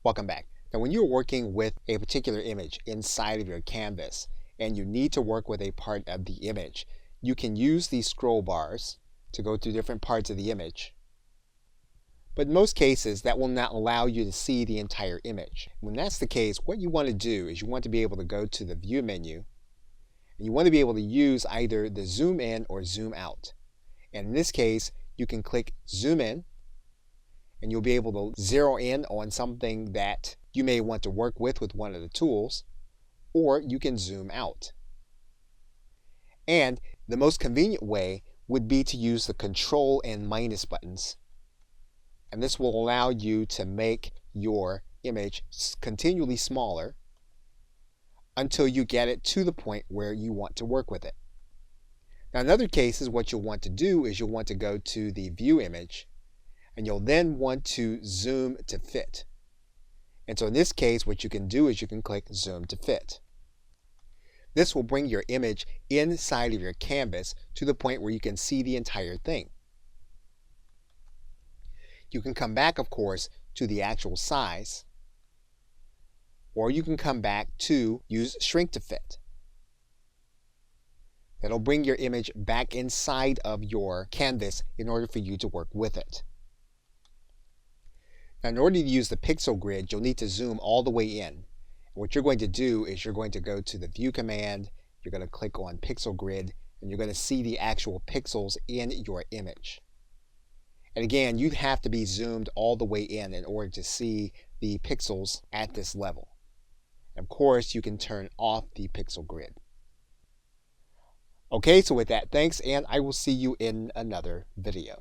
Welcome back. Now when you're working with a particular image inside of your canvas and you need to work with a part of the image, you can use these scroll bars to go through different parts of the image. But in most cases, that will not allow you to see the entire image. When that's the case, what you want to do is you want to be able to go to the View menu, and you want to be able to use either the Zoom in or Zoom out. And in this case, you can click Zoom in, and you'll be able to zero in on something that you may want to work with one of the tools, or you can zoom out. And the most convenient way would be to use the Control and minus buttons. And this will allow you to make your image continually smaller until you get it to the point where you want to work with it. Now in other cases, what you'll want to do is you'll want to go to the View image, and you'll then want to zoom to fit. And so in this case, what you can do is you can click Zoom to fit. This will bring your image inside of your canvas to the point where you can see the entire thing. You can come back, of course, to the actual size, or you can come back to use Shrink to fit. That'll bring your image back inside of your canvas in order for you to work with it. Now, in order to use the pixel grid, you'll need to zoom all the way in. What you're going to do is you're going to go to the View command, you're going to click on Pixel Grid, and you're going to see the actual pixels in your image. And again, you'd have to be zoomed all the way in order to see the pixels at this level. And of course, you can turn off the pixel grid. Okay, so with that, thanks, and I will see you in another video.